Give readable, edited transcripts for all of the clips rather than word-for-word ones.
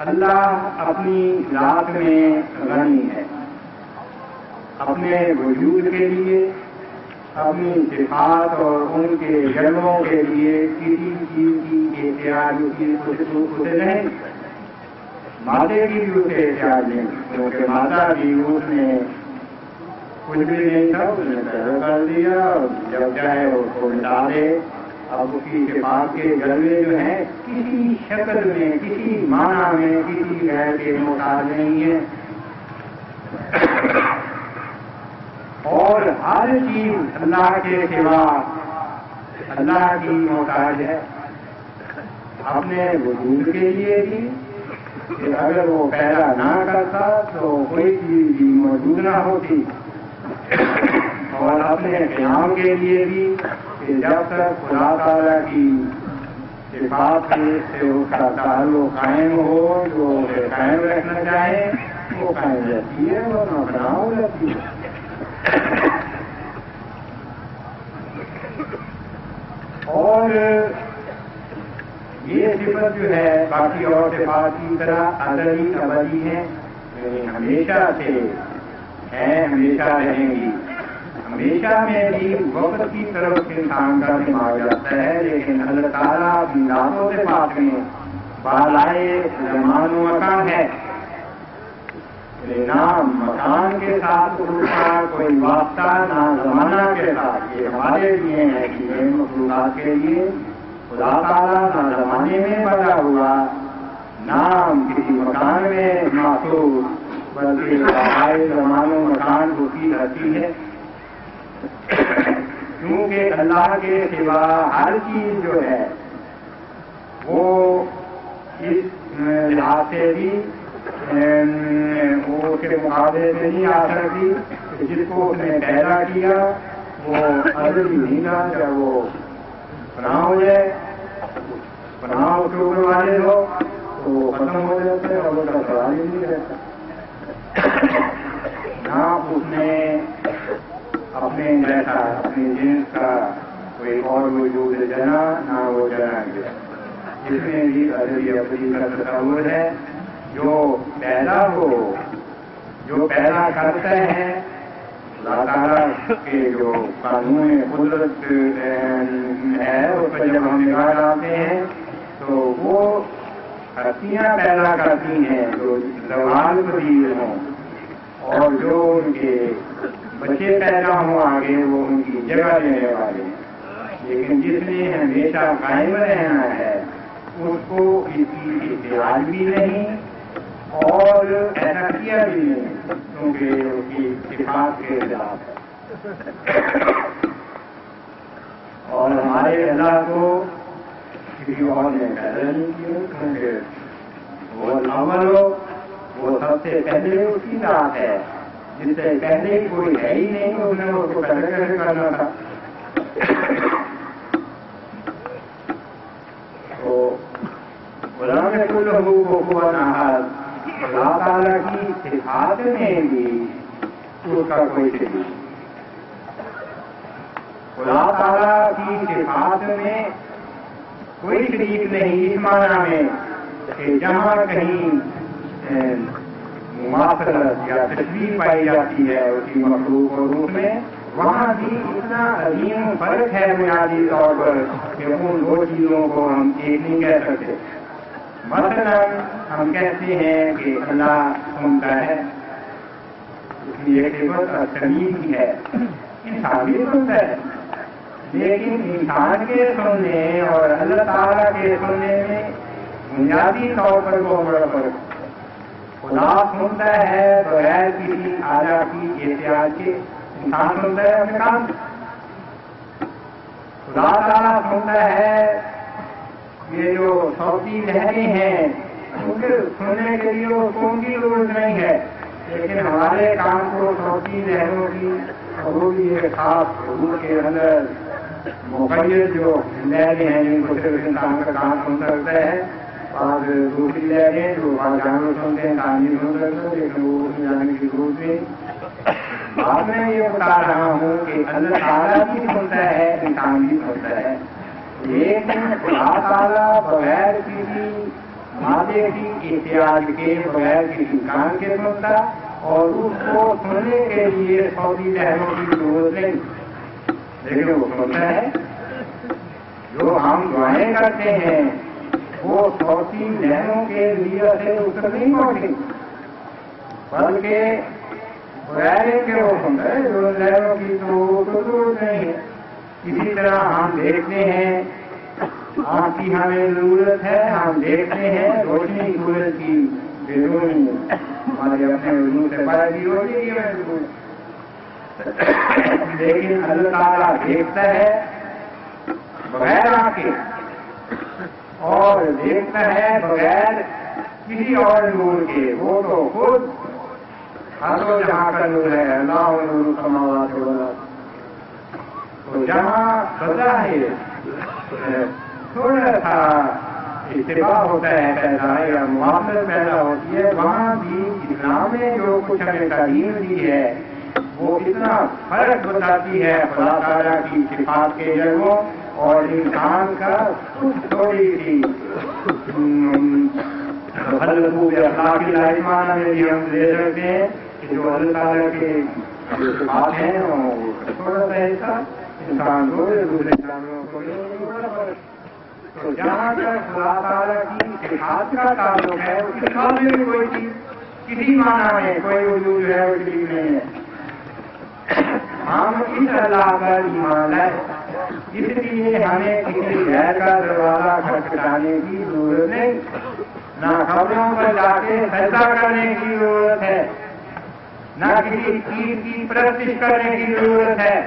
اللہ اپنی ذات میں غنی ہے، اپنے وجود کے لیے، اپنی صفات اور ان کے جلووں کے لیے کسی چیز کی احتیاج اسے نہیں، مادے کی بھی اسے احتیاج نہیں، کیونکہ مادہ بھی اس نے کچھ بھی نہیں تھا، اس نے پیدا کر دیا، جب چاہے اس کو مٹا دے۔ اب اس کی صفات کے جلوے جو ہیں کسی شکل میں، کسی معنی میں، کسی غیر کے محتاج نہیں ہے، اور ہر چیز اللہ کے سوا اللہ کی محتاج ہے، اپنے وجود کے لیے بھی کہ اگر وہ پیدا نہ کرتا تو کوئی چیز بھی موجود نہ ہوتی، اور اپنے قیام کے لیے بھی کہ جب تک خدا تعالیٰ کی صفات سے اس کا تعلق قائم ہو، جو قائم رکھنا چاہے وہ قائم رہتی ہے اور نہ بنا ہو جاتی ہے۔ اور یہ صفت جو ہے باقی اور صفات کی طرح ازلی ابدی ہے، ہمیشہ سے ہے، ہمیشہ رہیں گی۔ ہمیشہ میں بھی وقت کی طرف سے انسان کا دماغ جاتا ہے، لیکن اللہ تعالیٰ اپنی ذاتوں سے بات میں بالائے زمان و مکان ہے، نہ مکان کے ساتھ اس کا کوئی واسطہ نہ زمانہ کے ساتھ۔ یہ ہمارے لیے ہے کہ یہ مخلوقات کے لیے خدا تعالیٰ نہ زمانے میں بنا ہوا نہ کسی مکان میں محسوس، بلکہ بالائے زمان و مکان ہوتی رہتی ہے، کیونکہ اللہ کے سوا ہر چیز جو ہے وہ اس لحاظ سے بھی وہ اس کے مقابلے میں نہیں آ سکتی کہ جس کو اس نے پیدا کیا وہ ازلی نہیں تھا، جب وہ فنا ہو جائے، فنا ہو کے اوپر والے ہو تو وہ ختم ہو جاتے اور اس کا سوال ہی نہیں رہتا۔ نہ اس نے اپنے جیسا اپنے جنس کا کوئی اور وجود جنا، نہ وہ جنا گیا۔ اس میں بھی ازلی ابدی کا تصور ہے، جو پیدا ہو، جو پیدا کرتا ہے اللہ تعالیٰ کے جو قانون قدرت ہے اس پر جب ہم نگاہ ڈالتے ہیں تو وہ ہستیاں پیدا کرتی ہیں جو زوال پذیر ہوں، اور جو ان کے بچے پیدا ہوں آگے وہ ان کی جگہ لینے والے ہیں، لیکن جس نے ہمیشہ قائم رہنا ہے اس کو اس کی احتیاج بھی نہیں اور ایسا کیا بھی نہیں، کیونکہ اس کی صفات کے خلاف ہے۔ اور ہمارے اللہ کو کسی اور نے پیدا نہیں کیا، کیونکہ وہ اول ہو، وہ سب سے پہلے اس کی ذات ہے، جس سے پہلے کوئی ہے ہی نہیں، اس نے اس کو پہلے کیسے کرنا تھا۔ تو غلام کل حقوق و نہاد، اللہ تعالیٰ کی صفات میں بھی اس کا کوئی شریک نہیں، خدا تعالیٰ کی صفات میں کوئی شریک نہیں، اس معنی میں کہ جہاں کہیں مماثلت یا تشبیہ پائی جاتی ہے اس کی مخلوق اور روح میں، وہاں بھی اتنا عظیم فرق ہے بنیادی طور پر کہ ان دو چیزوں کو ہم ایک نہیں کہہ سکتے۔ مثلا ہم کہتے ہیں کہ اللہ سنتا ہے، اس کی ایک صفت سمیع کی ہے، انسان بھی سنتا ہے، لیکن انسان کے سننے اور اللہ تعالیٰ کے سننے میں بنیادی طور پر بہت بڑا فرق۔ خدا سنتا ہے بغیر کسی اعلیٰ کی احتیاط کے، انسان سنتا ہے اپنے کام، خدا تعالیٰ سنتا ہے یہ جو صوتی لہریں ہیں ان کے سننے کے لیے اس کو ان کی ضرورت نہیں ہے، لیکن ہمارے کام کو صوتی لہروں کی ضروری ایک خاص حدود کے اندر مقید جو لہریں ہیں جن کو صرف انسان کا کام سن سکتا ہے، اور دوسری لہریں جو جانور سنتے ہیں انسان نہیں سن سکتا، لیکن وہ جانے کی ضرورت نہیں۔ بعد میں یہ بتا رہا ہوں کہ اللہ تعالیٰ بھی سنتا ہے، انسان بھی سنتا ہے، لیکن خدا تعالیٰ بغیر کسی مادے کی احتیاط کے، بغیر کسی کام کے سنتا، اور اس کو سننے کے لیے صوتی لہروں کی ضرورت نہیں، لیکن وہ سنتا ہے۔ جو ہم دعائیں کرتے ہیں وہ صوتی لہروں کے لیے سے اتر نہیں پہنچی، بلکہ بغیر کے وہ سنتا ہے، جو لہروں کی تو ضرورت نہیں ہے۔ اسی طرح ہم دیکھتے ہیں، آنکھ کی ہمیں ضرورت ہے، ہم دیکھتے ہیں روشنی سورج کی بیرونی ہمارے اپنے وجود سے باہر کی روشنی کی ہمیں ضرورت، لیکن اللہ تعالیٰ دیکھتا ہے بغیر آنکھیں اور دیکھتا ہے بغیر کسی اور نور کے، وہ تو خود ہر جہاں کا نور ہے، اللہ نور السماوات والارض، تو جہاں بظاہر تھوڑا سا اتفاق ہوتا ہے پیدا یا معاملت پیدا ہوتی ہے، وہاں بھی اسلام نے جو کچھ ہمیں تعلیم دی ہے وہ اتنا فرق بتاتی ہے خدا تعالیٰ کی صفات کے جگہوں اور انسان کا کچھ تھوڑی سی خوب اخلاقی لازمانہ میں بھی ہم دے سکتے ہیں کہ جو اللہ تعالیٰ کے صفات ہیں تھوڑا سا ایسا انسان کو دوسرے انسانوں کو تو جہاں تک خدا تعالیٰ کی صفات کا تعلق ہے اس معاملے میں کوئی چیز کسی معنی میں کوئی وجود ہے وہ چیز نہیں ہے۔ ہم اس اللہ پر ایمان لائے، اس لیے ہمیں کسی غیر کا دروازہ کھٹکھٹانے کی ضرورت نہیں، نہ قبروں پر جا کے سجدہ کرنے کی ضرورت ہے، نہ کسی چیز کی پرستش کرنے کی ضرورت ہے۔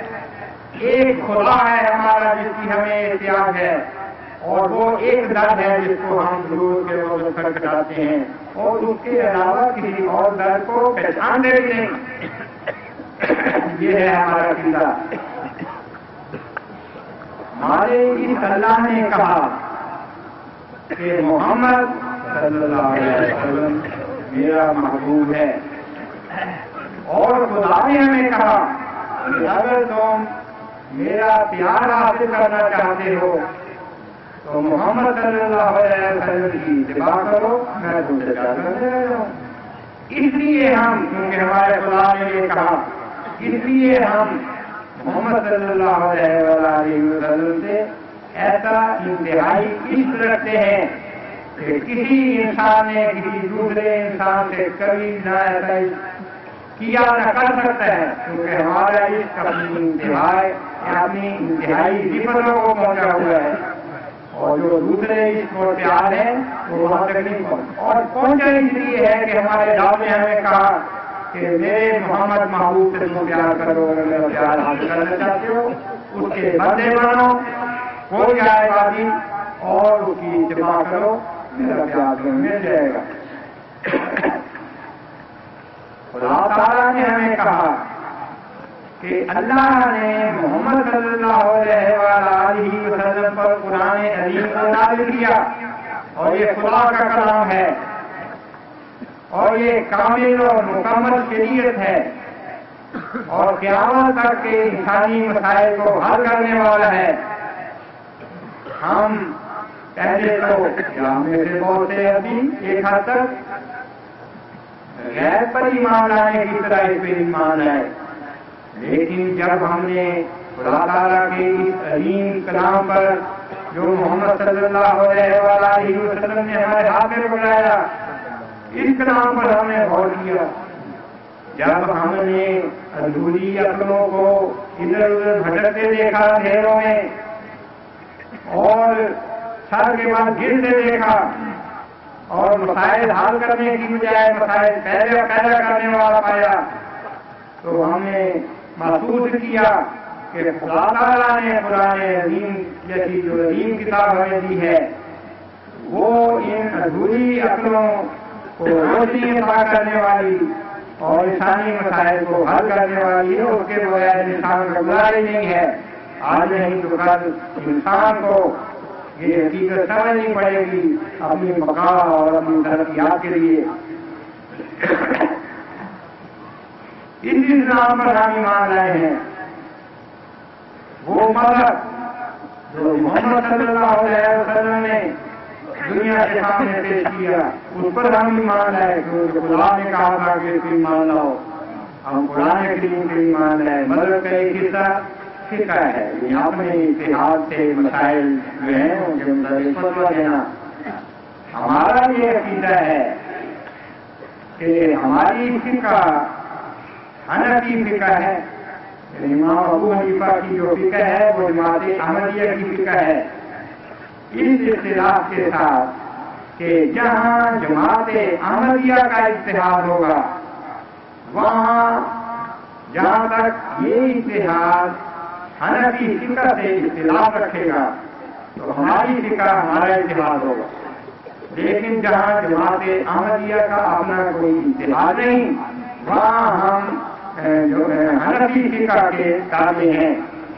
ایک خدا ہے ہمارا جس کی ہمیں احتیاط ہے، اور وہ ایک در ہے جس کو ہم ضرور کے وقت کھٹکھٹاتے ہیں، اور اس کے علاوہ کسی اور در کو پہچانتے بھی نہیں۔ یہ ہے ہمارا عقیدہ۔ ہمارے اس اللہ نے کہا کہ محمد صلی اللہ علیہ وسلم میرا محبوب ہے، اور خدا نے ہمیں کہا کہ اگر تم میرا پیار حاصل کرنا چاہتے ہو تو محمد صلی اللہ علیہ وسلم کی اتباع کرو، میں تم سے پیار کرنے لگا ہوں۔ اس لیے ہم، کیونکہ ہمارے خدا نے یہ کہا، اس لیے ہم محمد صلی اللہ علیہ وسلم سے ایسا انتہائی عشق رکھتے ہیں کہ کسی انسان نے کسی دوسرے انسان سے کبھی نہ ایسا کیا نہ کر سکتا ہے، کیونکہ ہمارا عشق اپنی انتہائی صفتوں کو پہنچا ہوا ہے، اور جو دوسرے عشق کو پیار ہے وہ وہاں تک نہیں پہنچا، اور پہنچا اس لیے ہے کہ ہمارے دعوے نے ہمیں کہا کہ میرے محمد محبوب سے تم پیار کرو، اگر میرا پیار حاصل کرنا چاہتے ہو اس کے بندے بنو، کوئی جائے بازی اور اس کی اتباع کرو، میرا پیار تمہیں مل جائے گا۔ خدا تعالیٰ نے ہمیں کہا کہ اللہ نے محمد صلی اللہ علیہ وسلم پر قرآن عظیم کو نازل کیا، اور یہ خدا کا کلام ہے، اور یہ کامل اور مکمل شریعت ہے، اور قیامت تک کے انسانی مسائل کو حل کرنے والا ہے۔ ہم پہلے تو میں سے بہت سے ابھی ایک حد تک غیر پر ایمان لانے کی طرح اس پہ ایمان لائے، لیکن جب ہم نے خدا تعالیٰ کے اس عظیم کلام پر جو محمد صلی اللہ علیہ وسلم نے ہمارے ہاتھ میں پکڑایا، اس کلام پر ہم نے غور کیا، جب ہم نے ادھوری عقلوں کو ادھر ادھر بھٹکتے دیکھا اندھیروں میں، اور سر کے بعد گرتے دیکھا، اور مسائل حل کرنے کی بجائے مسائل پیدا کرنے والا پایا، تو ہم نے محسوس کیا کہ خدا تعالیٰ نے قرآن عظیم جیسی جو عظیم کتاب ہمیں دی ہے وہ ان ادھوری عقلوں کو روشنی عطا کرنے والی اور انسانی مسائل کو حل کرنے والی ہے، اس کے بغیر انسان کا گزارا ہی نہیں ہے۔ آج نہیں تو کل انسان کو یہ حقیقت سمجھنی پڑے گی اپنی بقا اور اپنی ترقیات کے لیے۔ اس اسلام پر ہم ایمان لائے ہیں، وہ مذہب جو محمد صلی اللہ علیہ وسلم نے دنیا کے سامنے پیش کیا، اس پر ہم ایمان لائے، کیونکہ خدا نے کہا تھا کہ تم ایمان لاؤ، ہم قرآن کریم پر ایمان لائے۔ مذہب کا ایک حصہ فقہ ہے، یہاں اپنے اتحاد سے مسائل جو ہیں ان کے متعلق فتویٰ دینا۔ ہمارا یہ عقیدہ ہے کہ ہماری فقہ حنفی فقہ ہے، امام ابو حنیفہ کی جو فقہ ہے وہ جماعت احمدیہ کی فقہ ہے، اس اختلاف کے ساتھ کہ جہاں جماعت احمدیہ کا اتحاد ہوگا وہاں جہاں تک یہ اتحاد حنفی فقہ سے اختلاف رکھے گا تو ہماری فقہ ہمارا اتحاد ہوگا، لیکن جہاں جماعت احمدیہ کا اپنا کوئی اتحاد نہیں وہاں ہم جو حنفی فقہ کے تابع ہیں،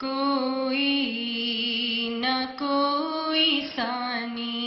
کوئی نہ کوئی ثانی